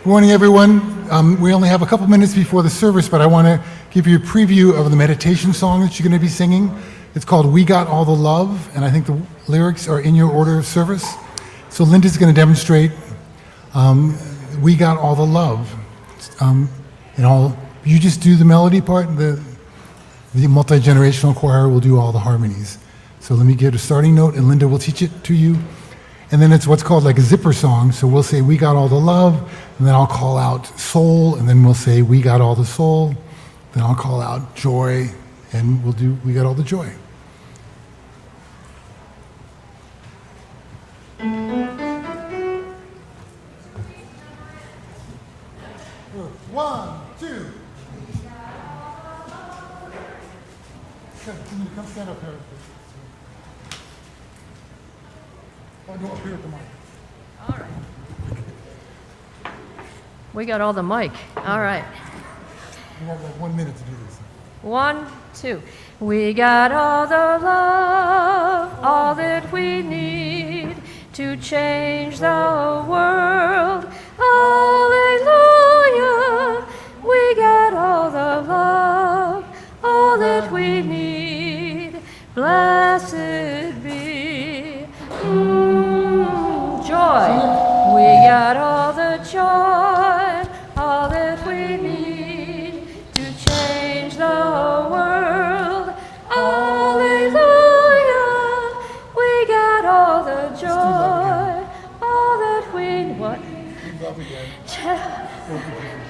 Good morning, everyone. We only have a couple minutes before the service, but I want to give you a preview of the meditation song that you're going to be singing. It's called We Got All the Love, and I think the lyrics are in your order of service. So Linda's going to demonstrate We Got All the Love. You just do the melody part, and the multi-generational choir will do all the harmonies. So let me get a starting note, and Linda will teach it to you. And then it's what's called like a zipper song. So we'll say, we got all the love, and then I'll call out soul, and then we'll say, we got all the soul. Then I'll call out joy, and we'll do, we got all the joy. One, two. Come stand up here. I'll go up here at the mic. All right. We got all the mic. All right. We have like 1 minute to do this. 1, 2. We got all the love, all that we need to change the world. Hallelujah. We got all the love, all that we need. Blessed be. Joy. We got all the joy, all that we need to change the world. Hallelujah. We got all the joy, all that we what? Love again.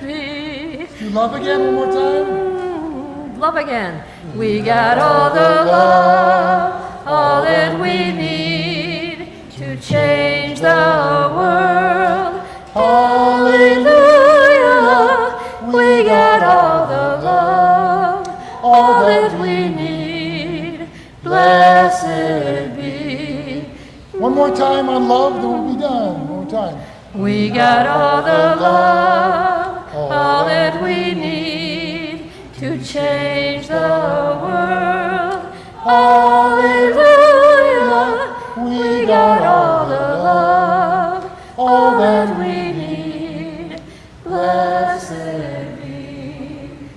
Be. Do love again one more time? Love again. We got all the love, all that we need to change the world. Hallelujah. We got all the love, all that we need. Blessed be. One more time on love, then we'll be done. One more time. We got all the love, all that we need to change the world. Hallelujah. We got all the love, all that we need. Blessed be.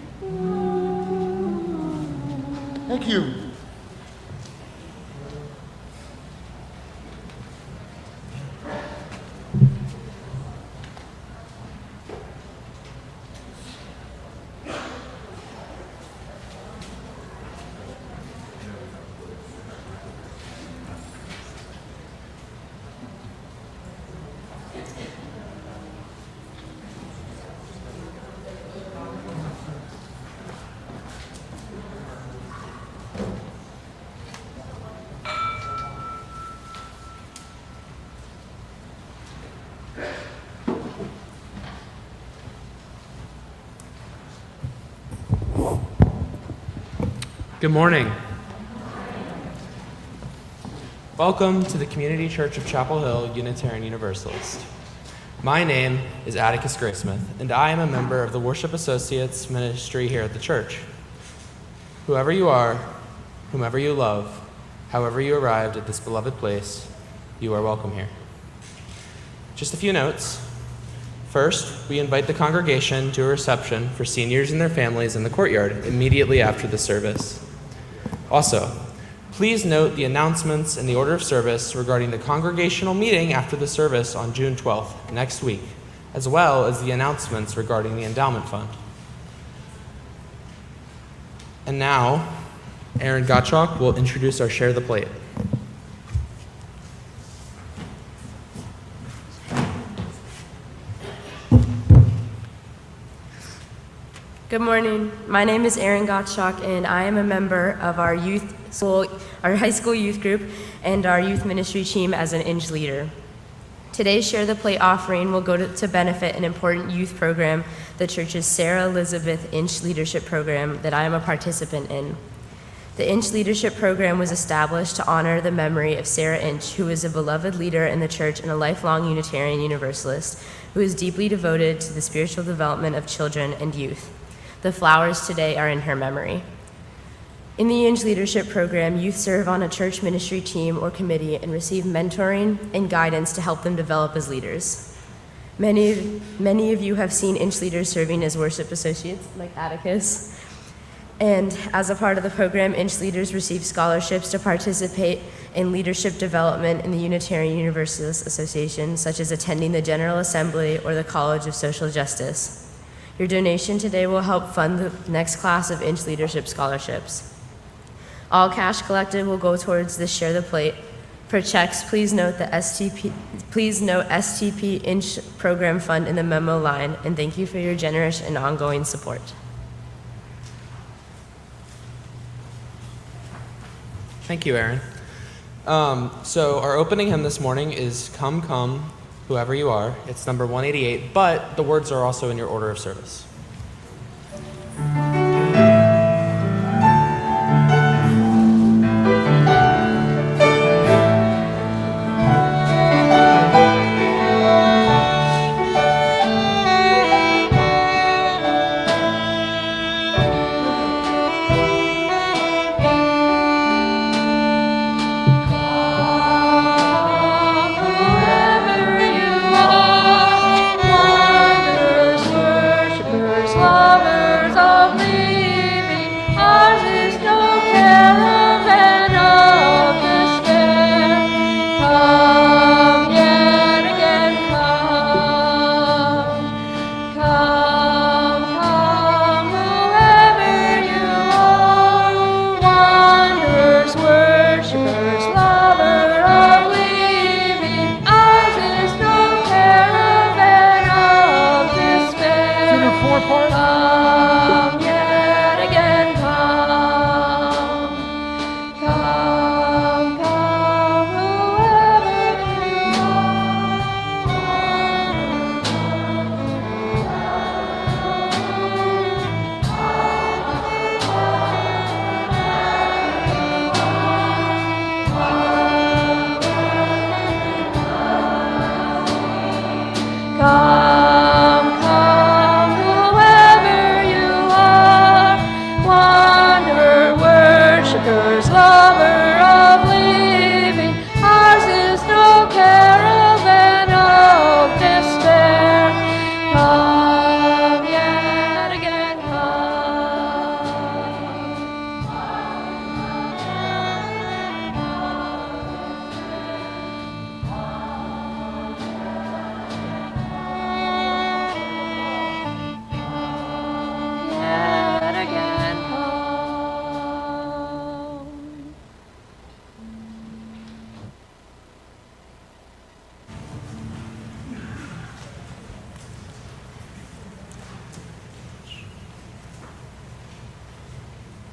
Thank you. Good morning. Welcome to the Community Church of Chapel Hill, Unitarian Universalist. My name is Atticus Graysmith, and I am a member of the Worship Associates ministry here at the church. Whoever you are, whomever you love, however you arrived at this beloved place, you are welcome here. Just a few notes. First, we invite the congregation to a reception for seniors and their families in the courtyard immediately after the service. Also, please note the announcements in the order of service regarding the congregational meeting after the service on June 12th, next week, as well as the announcements regarding the endowment fund. And now, Aaron Gottschalk will introduce our Share the Plate. Good morning. My name is Aaron Gottschalk, and I am a member of our high school youth group and our youth ministry team as an INJ leader. Today's Share the Plate offering will go to benefit an important youth program, the church's Sarah Elizabeth INJ Leadership Program that I am a participant in. The INJ Leadership Program was established to honor the memory of Sarah INJ, who is a beloved leader in the church and a lifelong Unitarian Universalist, who is deeply devoted to the spiritual development of children and youth. The flowers today are in her memory. In the INJ Leadership Program, youth serve on a church ministry team or committee and receive mentoring and guidance to help them develop as leaders. Many of you have seen INJ leaders serving as worship associates, like Atticus. And as a part of the program, INJ leaders receive scholarships to participate in leadership development in the Unitarian Universalist Association, such as attending the General Assembly or the College of Social Justice. Your donation today will help fund the next class of INJ leadership scholarships. All cash collected will go towards this Share the Plate For checks, please note STP Inch Program Fund in the memo line, and thank you for your generous and ongoing support. Thank you, Aaron. So our opening hymn this morning is Come, Come, Whoever You Are. It's number 188, but the words are also in your order of service.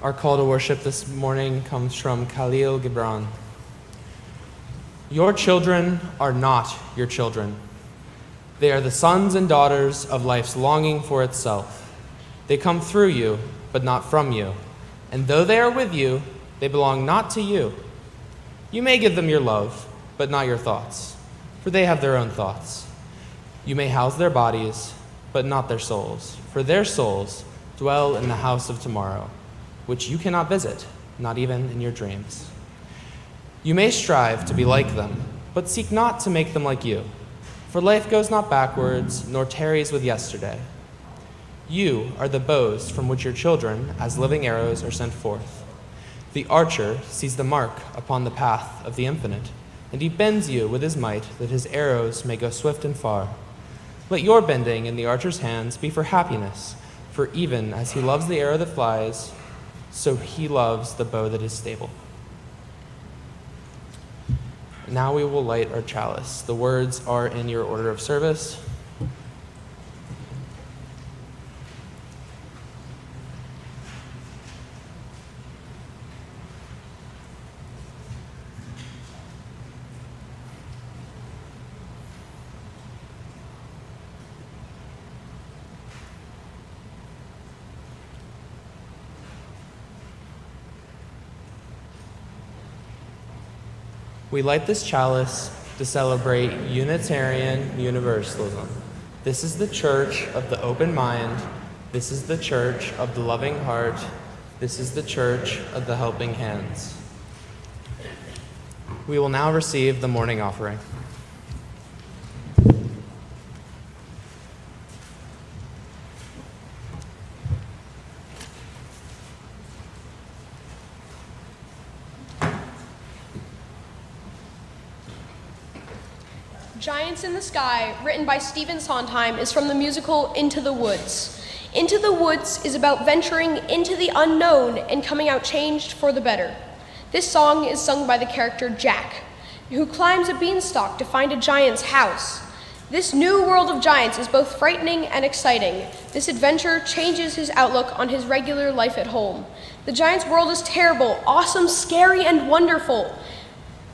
Our call to worship this morning comes from Khalil Gibran. Your children are not your children. They are the sons and daughters of life's longing for itself. They come through you, but not from you. And though they are with you, they belong not to you. You may give them your love, but not your thoughts, for they have their own thoughts. You may house their bodies, but not their souls, for their souls dwell in the house of tomorrow, which you cannot visit, not even in your dreams. You may strive to be like them, but seek not to make them like you, for life goes not backwards, nor tarries with yesterday. You are the bows from which your children, as living arrows, are sent forth. The archer sees the mark upon the path of the infinite, and he bends you with his might, that his arrows may go swift and far. Let your bending in the archer's hands be for happiness, for even as he loves the arrow that flies, so he loves the bow that is stable. Now we will light our chalice. The words are in your order of service. We light this chalice to celebrate Unitarian Universalism. This is the church of the open mind. This is the church of the loving heart. This is the church of the helping hands. We will now receive the morning offering. Giants in the Sky, written by Stephen Sondheim, is from the musical Into the Woods. Into the Woods is about venturing into the unknown and coming out changed for the better. This song is sung by the character Jack. who climbs a beanstalk to find a giant's house. This new world of giants is both frightening and exciting. This adventure changes his outlook on his regular life at home. The giant's world is terrible, awesome, scary, and wonderful.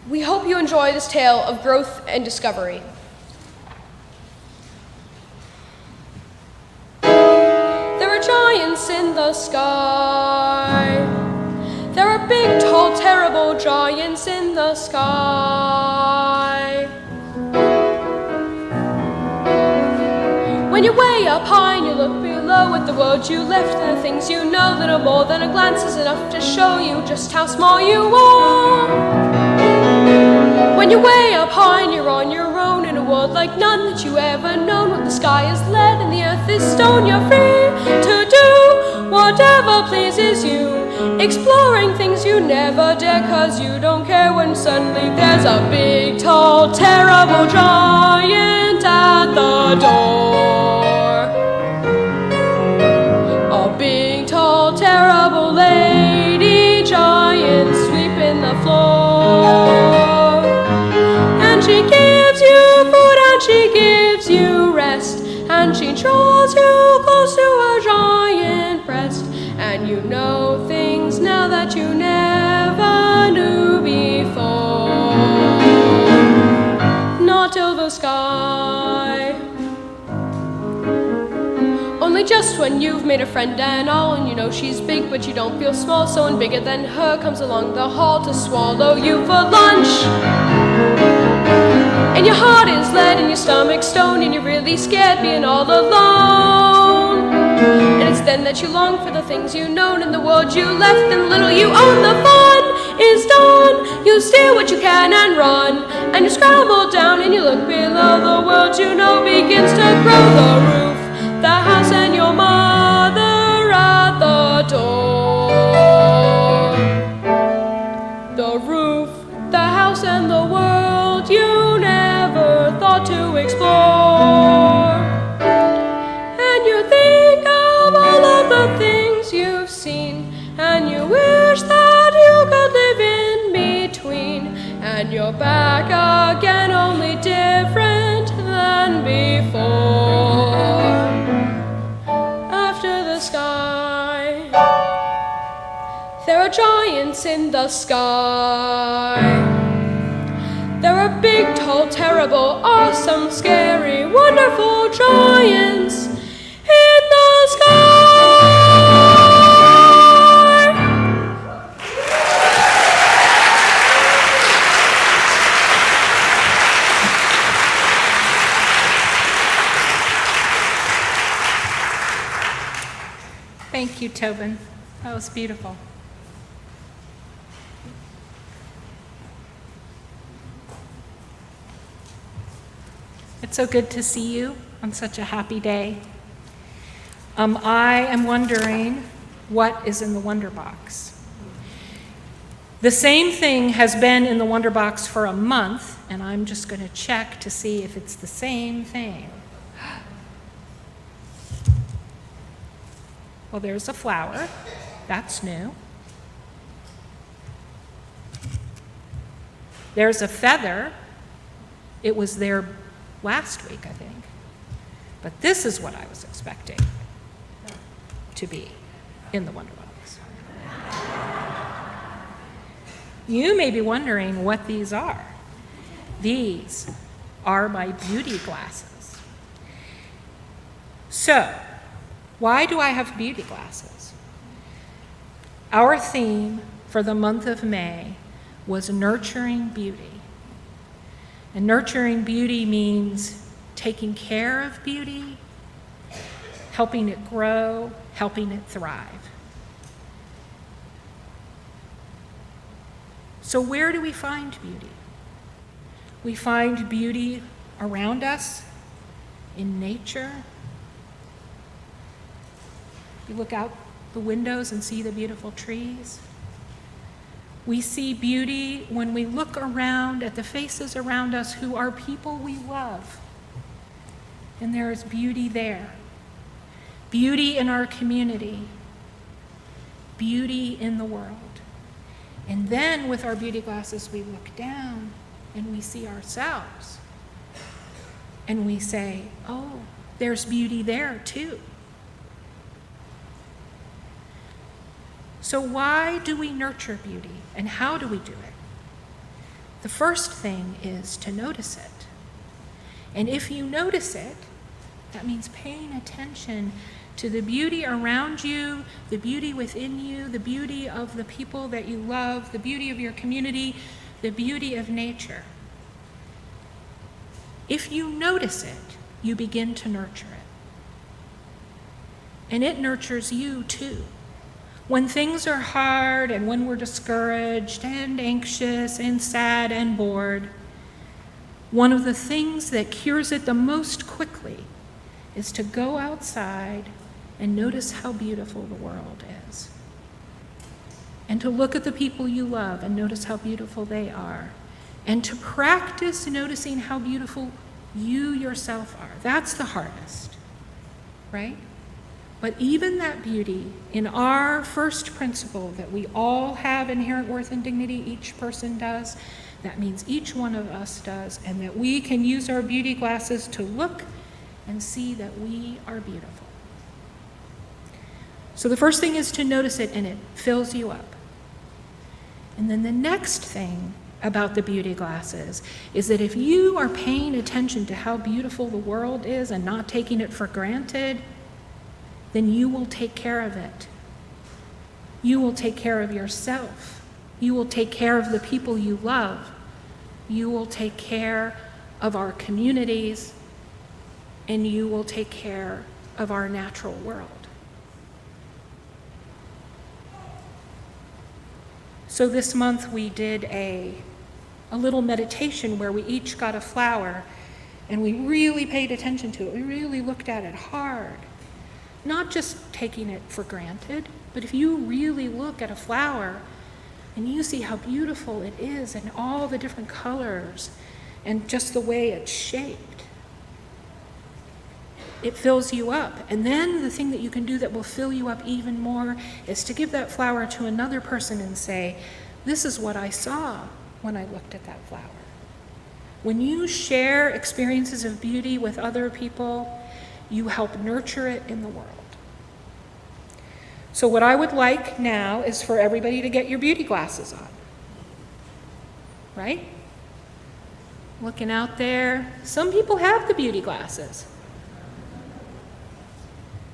We hope you enjoy this tale of growth and discovery. There are giants in the sky. There are big, tall, terrible giants in the sky. When you're way up high and you look below at the world you left and the things you know, little more than a glance is enough to show you just how small you are. When you're way up high and you're on your own in a world like none that you ever known, where the sky is lead and the earth is stone, you're free to do whatever pleases you, exploring things you never dare, 'cause you don't care when suddenly there's a big, tall, terrible giant at the door. A big, tall, terrible lady giant sweeping the floor. And she gives you food and she gives you rest, and she draws you close to her giant breast. And you know things now that you never knew before. Not till the sky. Only just when you've made a friend and all, and you know she's big but you don't feel small, someone bigger than her comes along the hall to swallow you for lunch. And your heart is lead and your stomach stone, and you're really scared being all alone. And it's then that you long for the things you known in the world you left, and little you own. The fun is done. You steal what you can and run, and you scramble down and you look below. The world you know begins to grow. The roof, the house, and your mother at the door. The roof, the house, and the world you never thought to explore. And you think of all of the things you've seen, and you wish that you could live in between. And you're back again, only different than before. After the sky, there are giants in the sky. There are big, tall, terrible, awesome, scary, wonderful giants in the sky. Thank you, Tobin. That was beautiful. It's so good to see you on such a happy day. I am wondering what is in the Wonder Box. The same thing has been in the Wonder Box for a month, and I'm just going to check to see if it's the same thing. Well, there's a flower. That's new. There's a feather. It was there last week, I think. But this is what I was expecting to be in the Wonder Box. You may be wondering what these are. These are my beauty glasses. So, why do I have beauty glasses? Our theme for the month of May was nurturing beauty. And nurturing beauty means taking care of beauty, helping it grow, helping it thrive. So where do we find beauty? We find beauty around us, in nature. You look out the windows and see the beautiful trees. We see beauty when we look around at the faces around us who are people we love. And there is beauty there. Beauty in our community. Beauty in the world. And then with our beauty glasses, we look down and we see ourselves. And we say, oh, there's beauty there too. So why do we nurture beauty, and how do we do it? The first thing is to notice it. And if you notice it, that means paying attention to the beauty around you, the beauty within you, the beauty of the people that you love, the beauty of your community, the beauty of nature. If you notice it, you begin to nurture it. And it nurtures you too. When things are hard and when we're discouraged and anxious and sad and bored, one of the things that cures it the most quickly is to go outside and notice how beautiful the world is. And to look at the people you love and notice how beautiful they are. And to practice noticing how beautiful you yourself are. That's the hardest, right? But even that beauty in our first principle that we all have inherent worth and dignity, each person does, that means each one of us does, and that we can use our beauty glasses to look and see that we are beautiful. So the first thing is to notice it, and it fills you up. And then the next thing about the beauty glasses is that if you are paying attention to how beautiful the world is and not taking it for granted, then you will take care of it. You will take care of yourself. You will take care of the people you love. You will take care of our communities, and you will take care of our natural world. So this month we did a little meditation where we each got a flower, and we really paid attention to it. We really looked at it hard. Not just taking it for granted, but if you really look at a flower and you see how beautiful it is and all the different colors and just the way it's shaped, it fills you up. And then the thing that you can do that will fill you up even more is to give that flower to another person and say, this is what I saw when I looked at that flower. When you share experiences of beauty with other people, you help nurture it in the world. So what I would like now is for everybody to get your beauty glasses on. Right? Looking out there. Some people have the beauty glasses.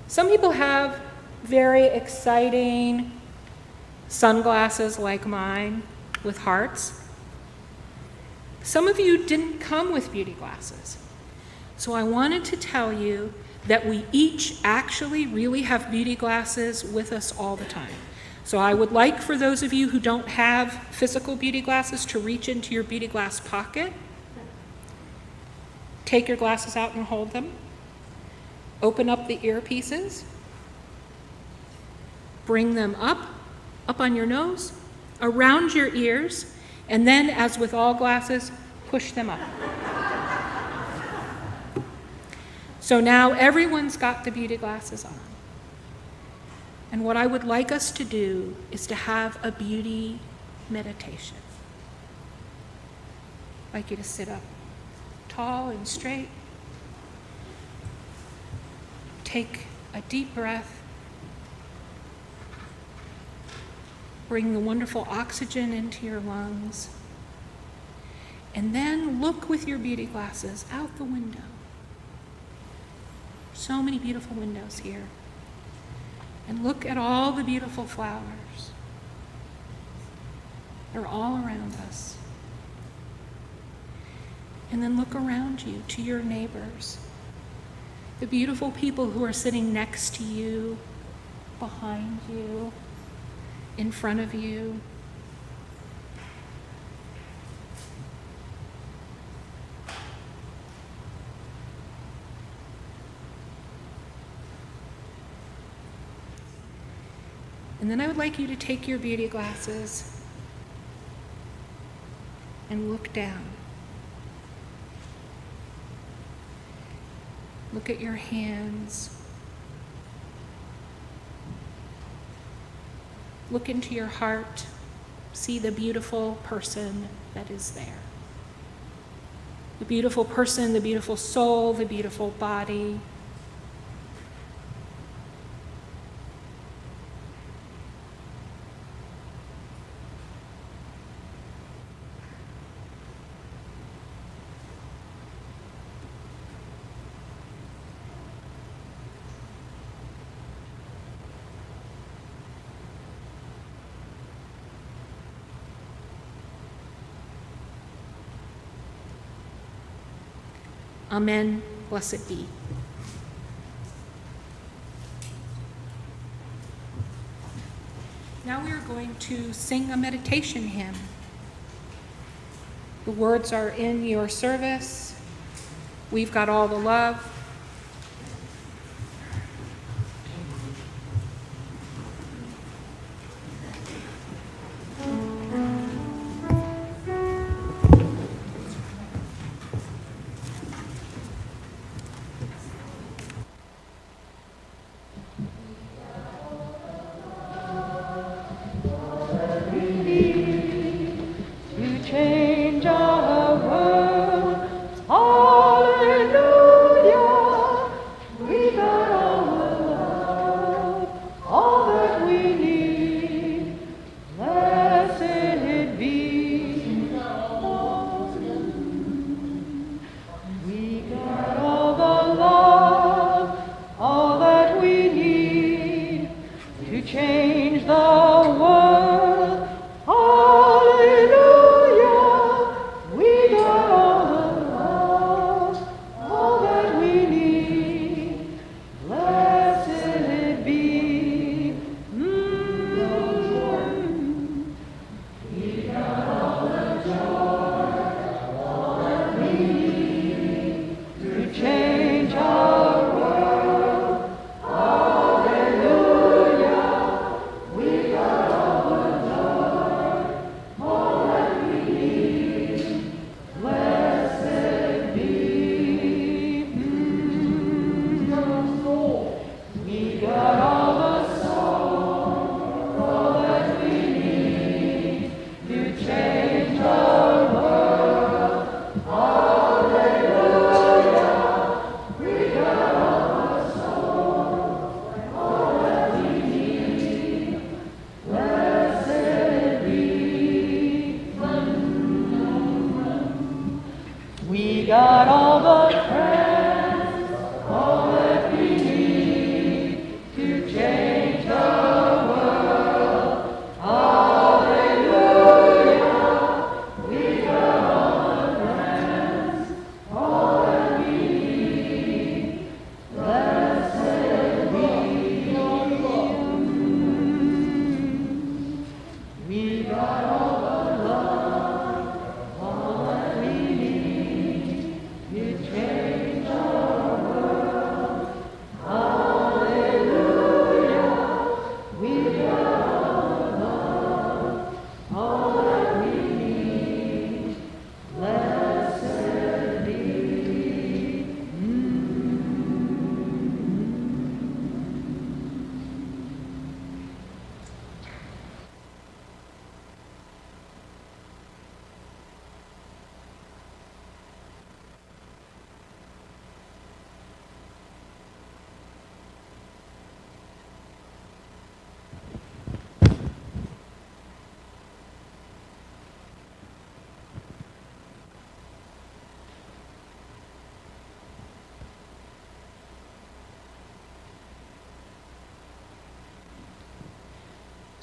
Some people have very exciting sunglasses like mine with hearts. Some of you didn't come with beauty glasses. So I wanted to tell you that we each actually really have beauty glasses with us all the time. So I would like for those of you who don't have physical beauty glasses to reach into your beauty glass pocket, take your glasses out and hold them, open up the earpieces, bring them up on your nose, around your ears, and then, as with all glasses, push them up. So now everyone's got the beauty glasses on. And what I would like us to do is to have a beauty meditation. I'd like you to sit up tall and straight. Take a deep breath. Bring the wonderful oxygen into your lungs. And then look with your beauty glasses out the window. So many beautiful windows here. And look at all the beautiful flowers. They're all around us. And then look around you to your neighbors. The beautiful people who are sitting next to you, behind you, in front of you. And then I would like you to take your beauty glasses and look down. Look at your hands. Look into your heart. See the beautiful person that is there. the beautiful person, the beautiful soul, the beautiful body. Amen. Blessed be. Now we are going to sing a meditation hymn. The words are in your service. We've got all the love.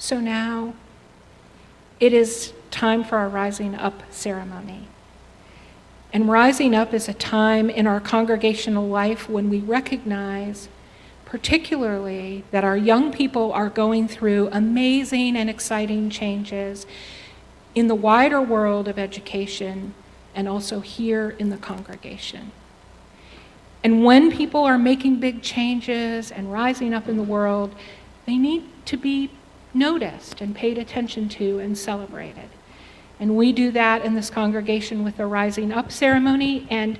So now it is time for our Rising Up ceremony. And rising up is a time in our congregational life when we recognize particularly that our young people are going through amazing and exciting changes in the wider world of education and also here in the congregation. And when people are making big changes and rising up in the world, they need to be noticed and paid attention to and celebrated. And we do that in this congregation with the Rising Up ceremony. And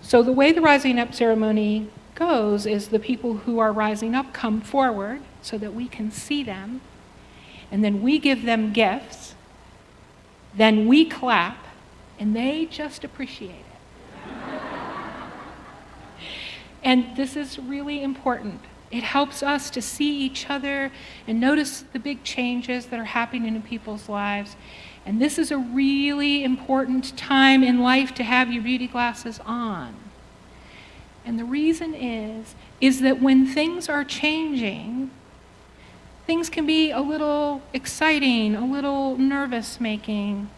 so the way the Rising Up ceremony goes is the people who are rising up come forward so that we can see them, and then we give them gifts, then we clap, and they just appreciate it. And this is really important. It helps us to see each other and notice the big changes that are happening in people's lives. And this is a really important time in life to have your beauty glasses on. And the reason is that when things are changing, things can be a little exciting, a little nervous-making.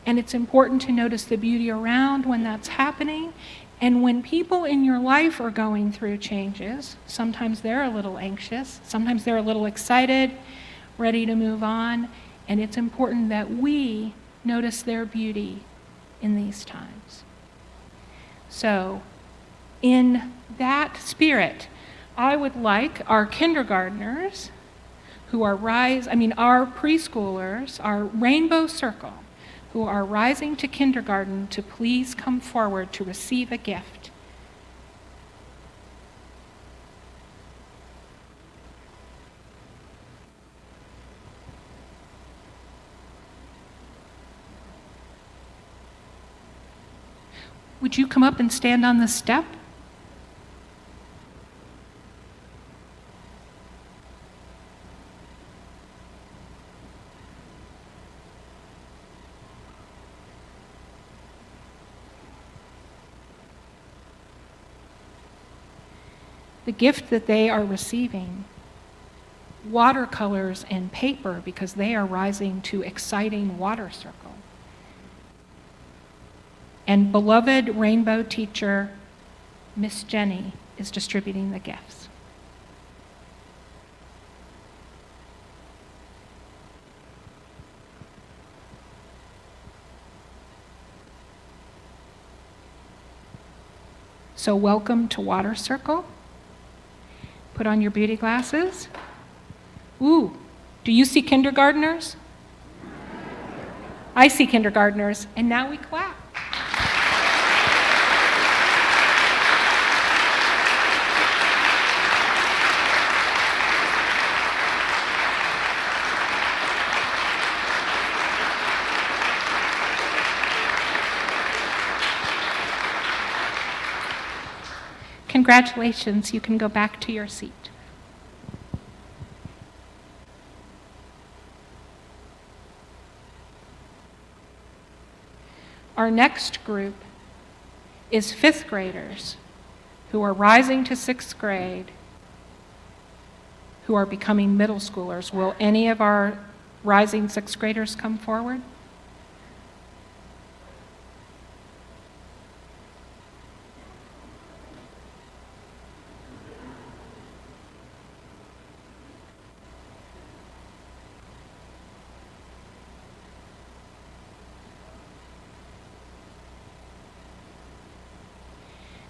And it's important to notice the beauty around when that's happening. And when people in your life are going through changes, sometimes they're a little anxious, sometimes they're a little excited, ready to move on. And it's important that we notice their beauty in these times. So, in that spirit, I would like our kindergartners who are our preschoolers, our Rainbow Circle, who are rising to kindergarten, to please come forward to receive a gift. Would you come up and stand on the step? The gift that they are receiving, watercolors and paper, because they are rising to exciting water circle. And beloved Rainbow teacher, Miss Jenny, is distributing the gifts. So welcome to Water Circle. Put on your beauty glasses. Ooh, do you see kindergartners? I see kindergartners, and now we clap. Congratulations, you can go back to your seat. Our next group is fifth graders who are rising to sixth grade, who are becoming middle schoolers. Will any of our rising sixth graders come forward?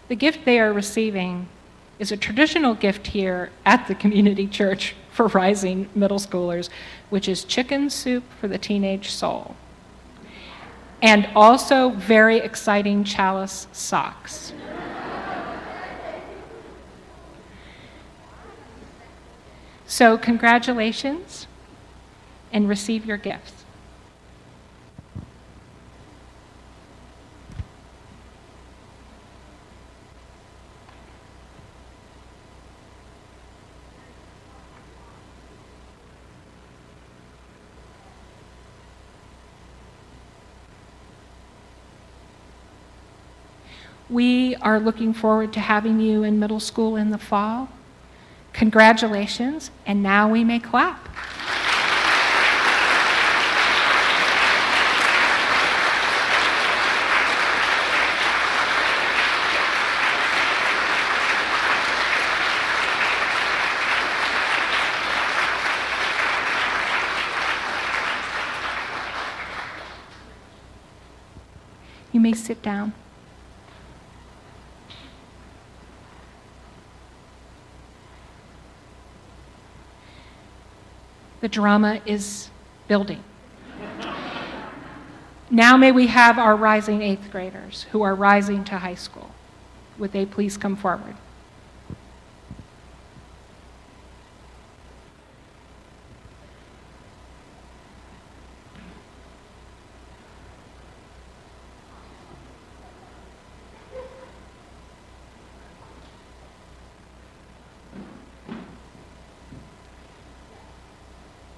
The gift they are receiving is a traditional gift here at the community church for rising middle schoolers, which is chicken soup for the teenage soul. And also very exciting chalice socks. So congratulations, and receive your gifts. We are looking forward to having you in middle school in the fall. Congratulations, and now we may clap. You may sit down. The drama is building. Now may we have our rising eighth graders who are rising to high school. Would they please come forward?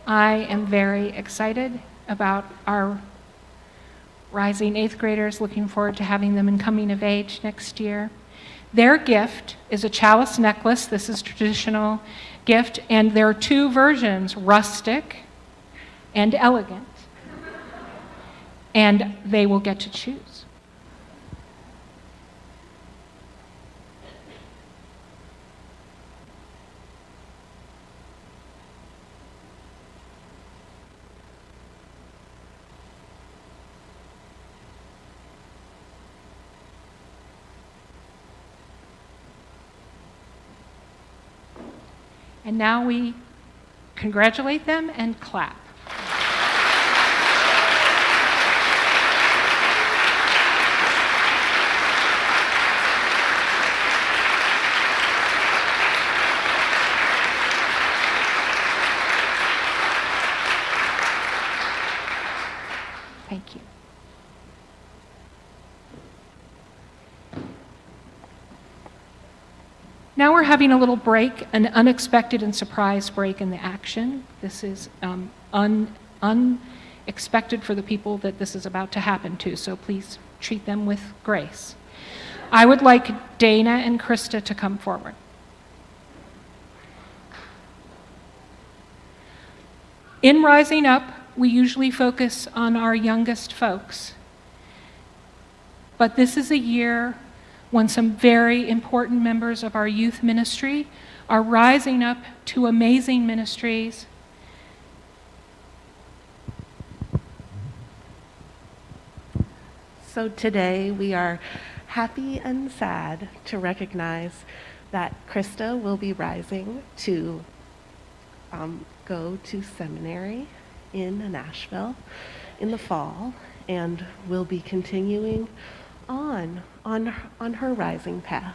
I am very excited about our rising 8th graders, looking forward to having them in coming of age next year. Their gift is a chalice necklace. This is traditional gift, and there are 2 versions, rustic and elegant. And they will get to choose. And now we congratulate them and clap. Thank you. Now we're having a little break, an unexpected and surprise break in the action. This is unexpected for the people that this is about to happen to, so please treat them with grace. I would like Dana and Krista to come forward. In Rising Up, we usually focus on our youngest folks, but this is a year when some very important members of our youth ministry are rising up to amazing ministries. So today we are happy and sad to recognize that Krista will be rising to go to seminary in Nashville in the fall, and will be continuing on her rising path.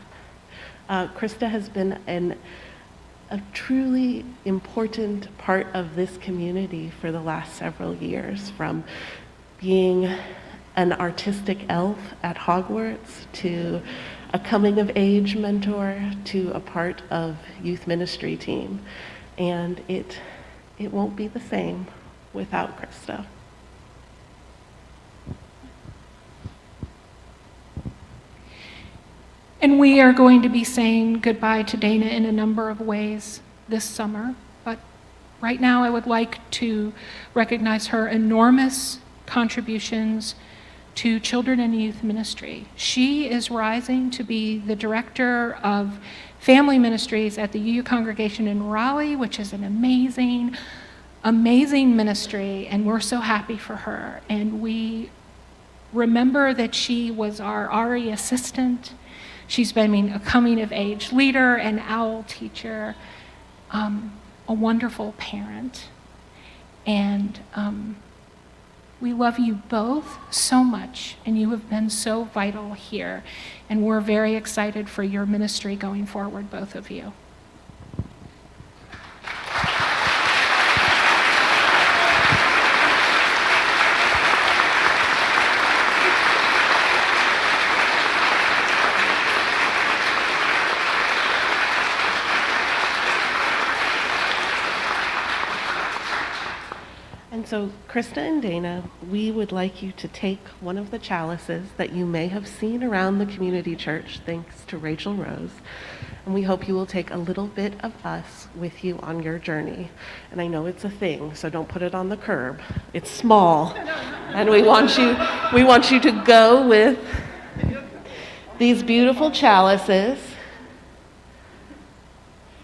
Krista has been a truly important part of this community for the last several years, from being an artistic elf at Hogwarts to a coming-of-age mentor to a part of youth ministry team. And it won't be the same without Krista. And we are going to be saying goodbye to Dana in a number of ways this summer, but right now I would like to recognize her enormous contributions to children and youth ministry. She is rising to be the director of family ministries at the UU congregation in Raleigh, which is an amazing, amazing ministry, and we're so happy for her. And we remember that she was our RE assistant. She's been a coming-of-age leader, an OWL teacher, a wonderful parent. And we love you both so much, and you have been so vital here. And we're very excited for your ministry going forward, both of you. And so, Krista and Dana, we would like you to take one of the chalices that you may have seen around the community church, thanks to Rachel Rose, and we hope you will take a little bit of us with you on your journey. And I know it's a thing, so don't put it on the curb. It's small, and we want you to go with these beautiful chalices,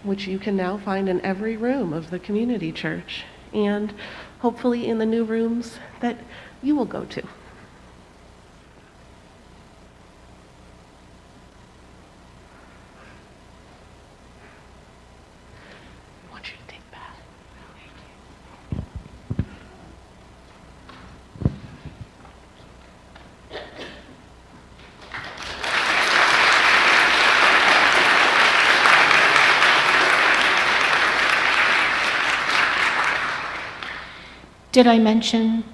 which you can now find in every room of the community church, and hopefully in the new rooms that you will go to. I want you to take that. Did I mention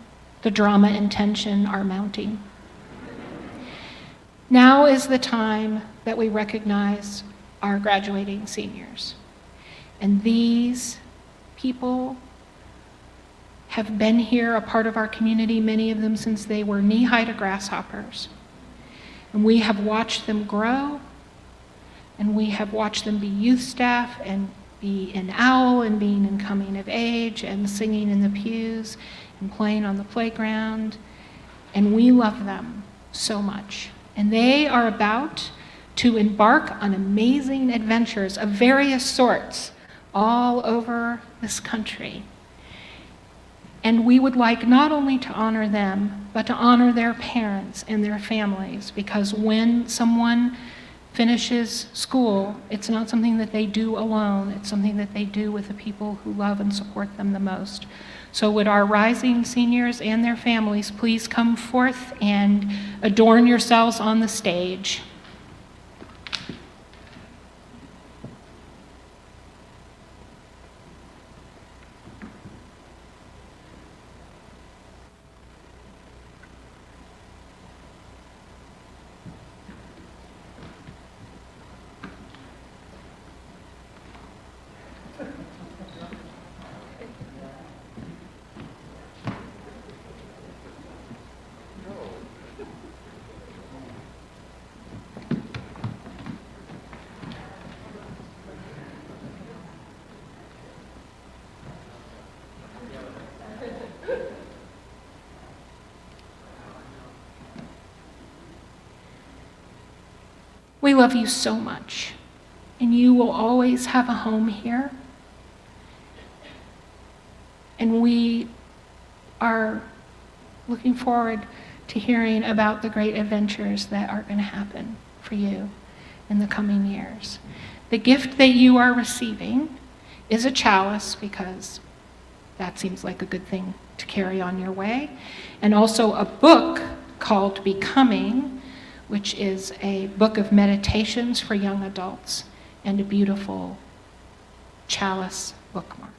the drama and tension are mounting? Now is the time that we recognize our graduating seniors. And these people have been here, a part of our community, many of them since they were knee-high to grasshoppers. And we have watched them grow, and we have watched them be youth staff and be in OWL and being in coming of age and singing in the pews and playing on the playground. And we love them so much. And they are about to embark on amazing adventures of various sorts all over this country. And we would like not only to honor them, but to honor their parents and their families, because when someone finishes school, it's not something that they do alone, it's something that they do with the people who love and support them the most. So would our rising seniors and their families please come forth and adorn yourselves on the stage. We love you so much, and you will always have a home here. And we are looking forward to hearing about the great adventures that are going to happen for you in the coming years. The gift that you are receiving is a chalice, because that seems like a good thing to carry on your way, and also a book called Becoming, which is a book of meditations for young adults, and a beautiful chalice bookmark.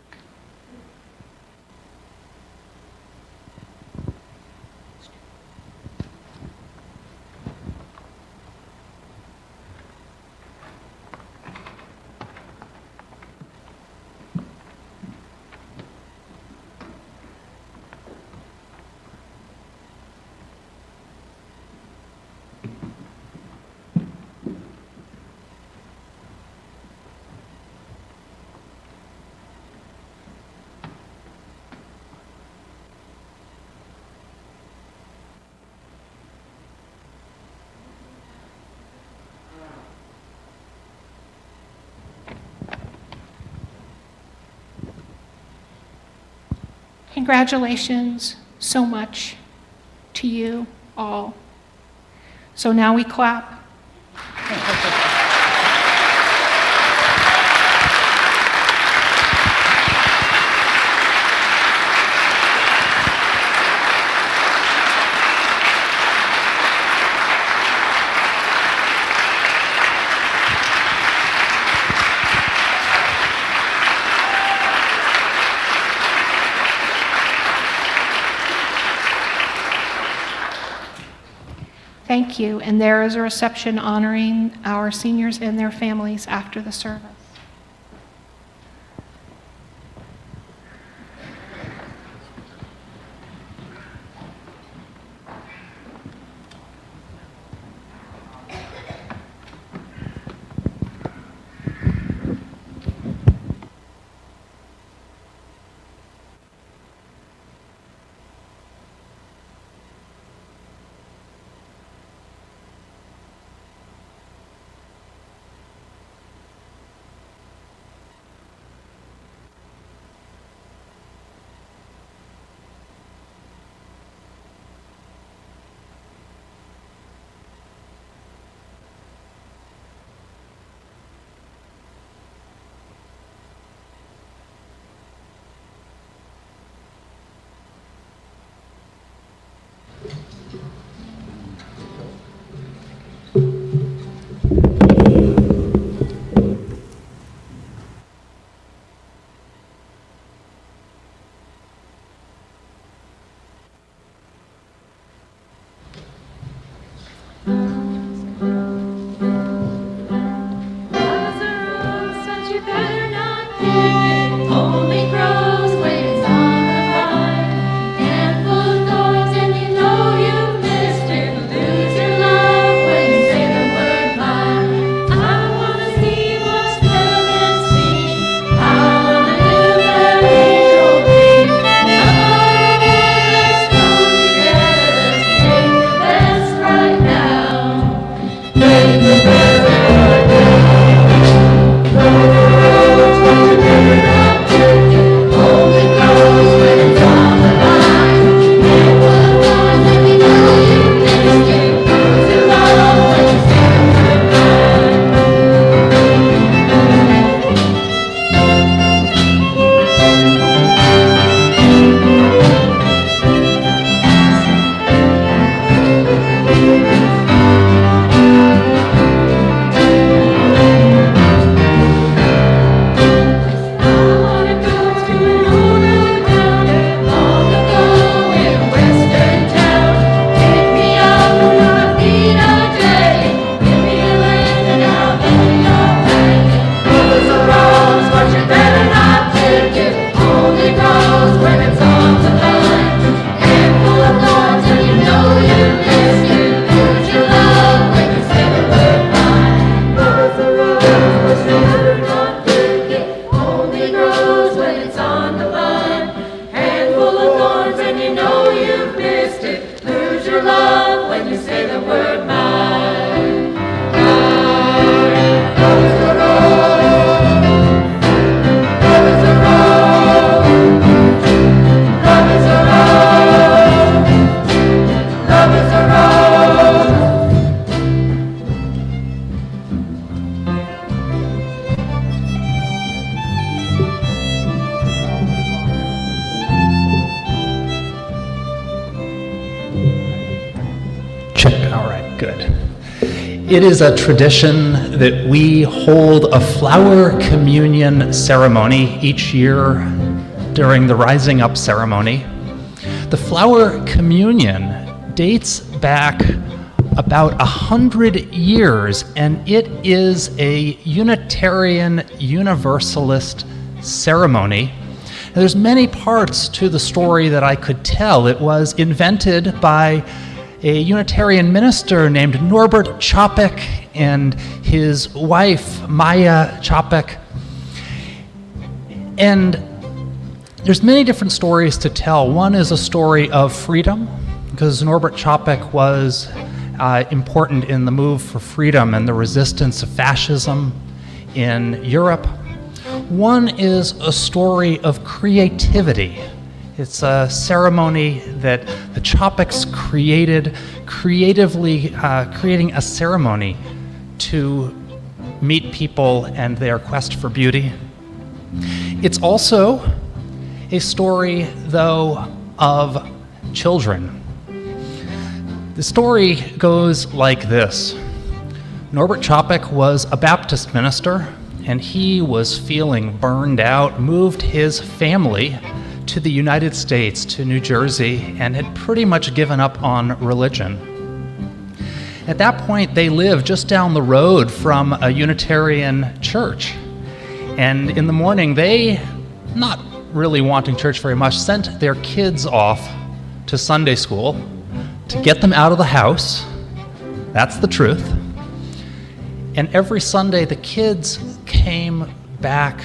Congratulations so much to you all. So now we clap. Thank you. And there is a reception honoring our seniors and their families after the service. Only grows when it's on the vine. It is a tradition that we hold a flower communion ceremony each year during the Rising Up ceremony. The flower communion dates back about 100 years, and it is a Unitarian Universalist ceremony. Now, there's many parts to the story that I could tell. It was invented by a Unitarian minister named Norbert Čapek and his wife, Maya Čapek. And there's many different stories to tell. One is a story of freedom, because Norbert Čapek was important in the move for freedom and the resistance of fascism in Europe. One is a story of creativity. It's a ceremony that the Čapeks created, creatively creating a ceremony to meet people and their quest for beauty. It's also a story, though, of children. The story goes like this. Norbert Čapek was a Baptist minister, and he was feeling burned out, moved his family to the United States, to New Jersey, and had pretty much given up on religion. At that point, they lived just down the road from a Unitarian church. And in the morning, they, not really wanting church very much, sent their kids off to Sunday school to get them out of the house. That's the truth. And every Sunday, the kids came back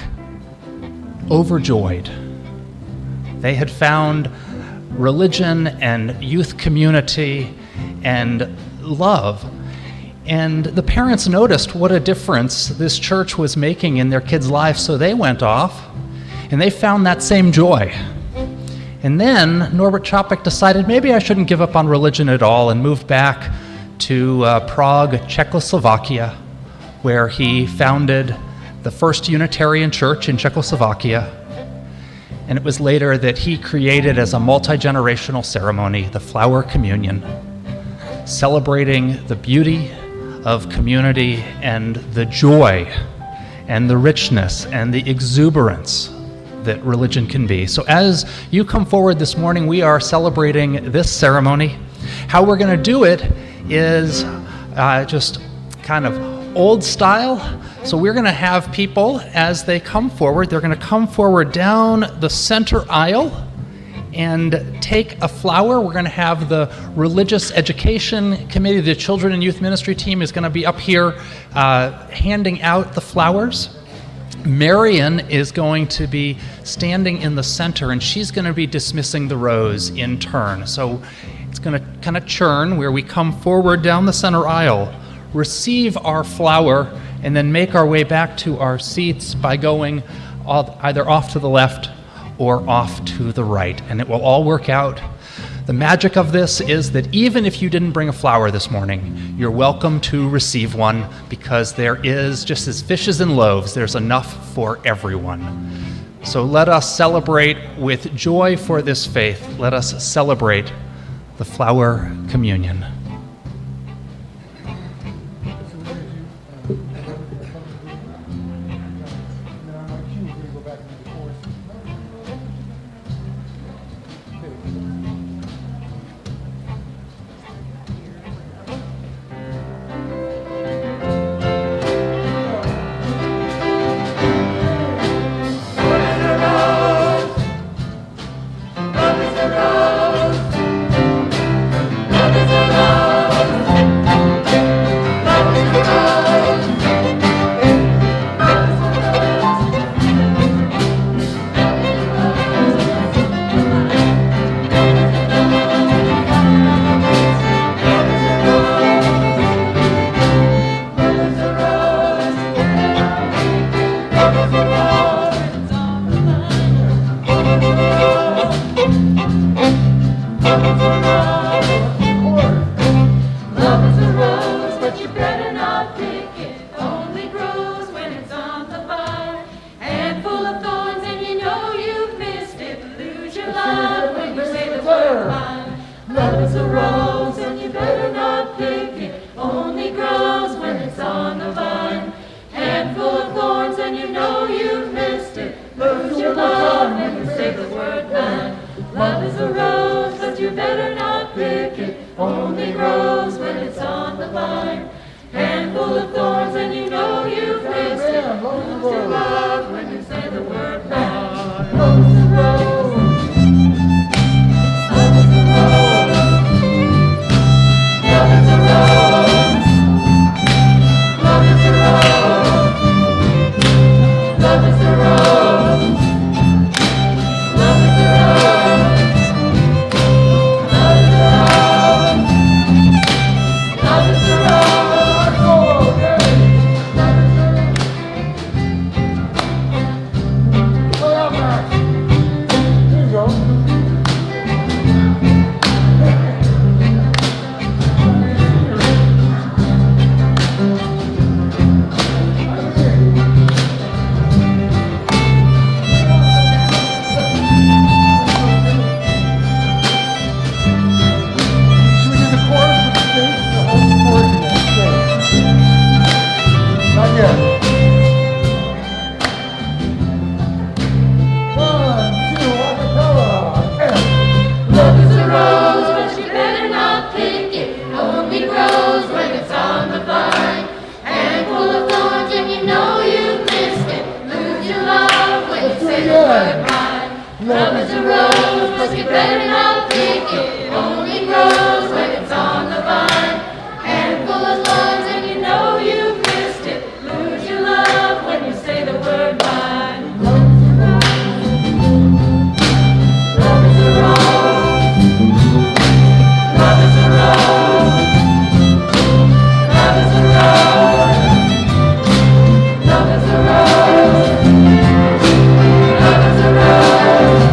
overjoyed. They had found religion and youth community and love. And the parents noticed what a difference this church was making in their kids' lives, so they went off and they found that same joy. And then Norbert Čapek decided maybe I shouldn't give up on religion at all, and moved back to Prague, Czechoslovakia, where he founded the first Unitarian church in Czechoslovakia. And it was later that he created, as a multi-generational ceremony, the flower communion, celebrating the beauty of community and the joy and the richness and the exuberance that religion can be. So as you come forward this morning, we are celebrating this ceremony. How we're going to do it is just kind of old style. So we're going to have people, as they come forward, they're going to come forward down the center aisle and take a flower. We're going to have the Religious Education Committee, the Children and Youth Ministry team is going to be up here handing out the flowers. Marion is going to be standing in the center, and she's going to be dismissing the rows in turn. So it's going to kind of churn where we come forward down the center aisle, receive our flower, and then make our way back to our seats by going either off to the left or off to the right, and it will all work out. The magic of this is that even if you didn't bring a flower this morning, you're welcome to receive one, because there is, just as fishes and loaves, there's enough for everyone. So let us celebrate with joy for this faith. Let us celebrate the flower communion. Love is a rose, and you better not pick it. Only grows Love is a rose, but you better not pick it. It only grows when it's on the vine. Handful of thorns and you know you've missed it. Lose your love when you say the word mine. Love is a rose. Love is a rose. Love is a rose. Love is a rose.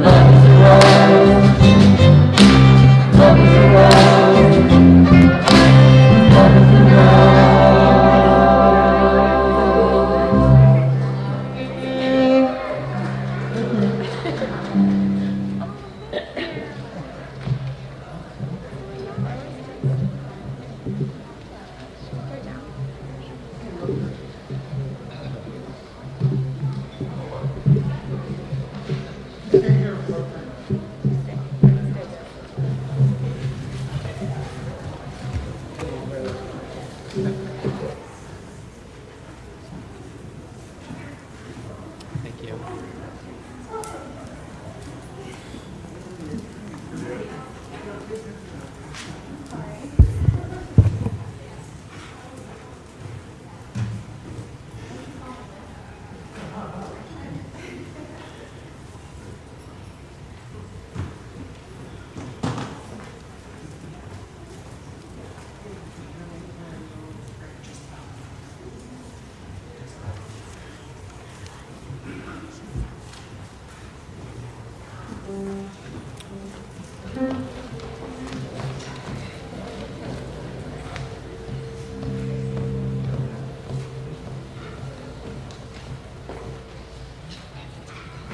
Love is a rose. Love is a rose. Thank you.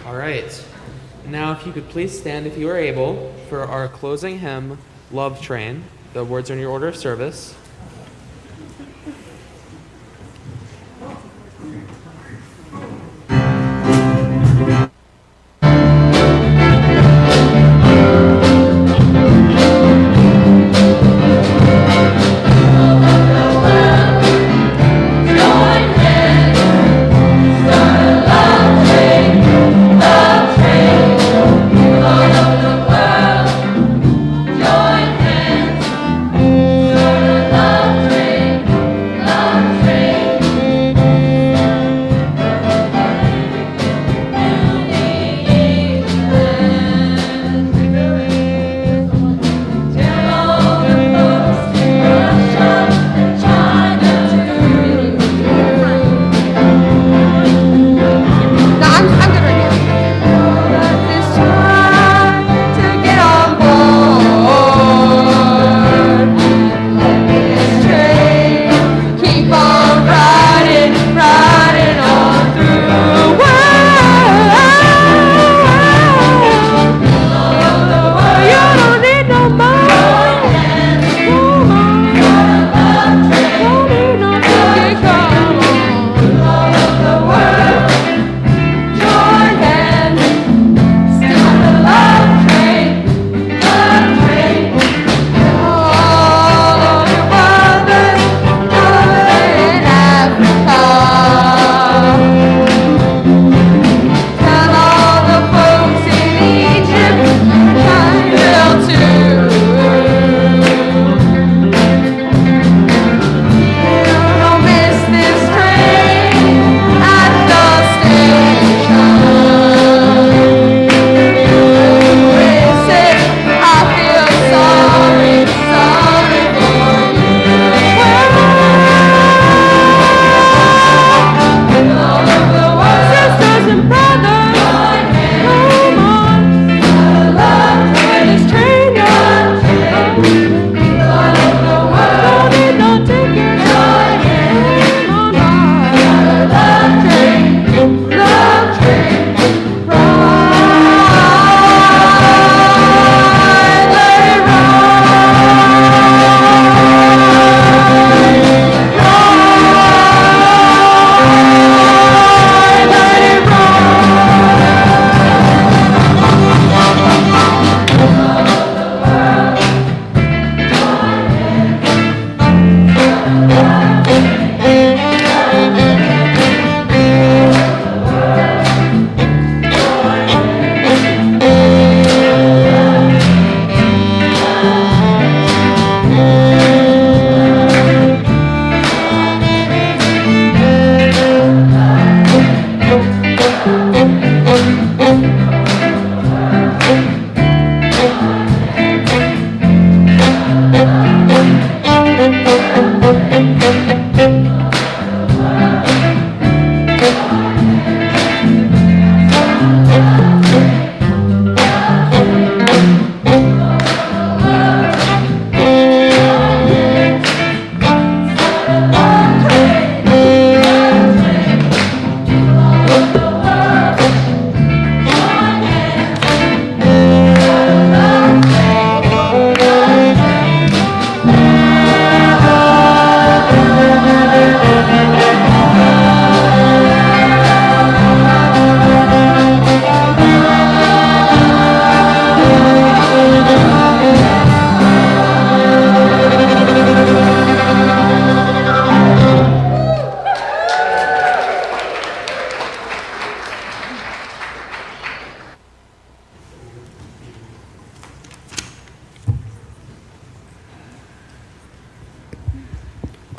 All right. Now, if you could please stand, if you are able, for our closing hymn, Love Train. The words are in your order of service. Join hands,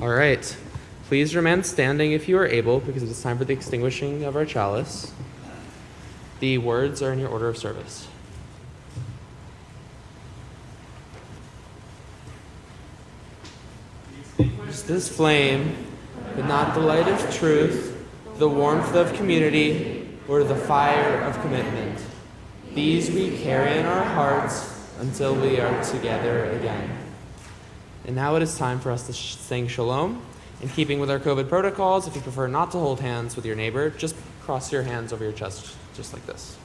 All right. Please remain standing if you are able, because it is time for the extinguishing of our chalice. The words are in your order of service. Extinguish this flame, but not the light of truth, the warmth of community, or the fire of commitment. These we carry in our hearts until we are together again. And now it is time for us to sing Shalom. In keeping with our COVID protocols, if you prefer not to hold hands with your neighbor, just cross your hands over your chest, just like this.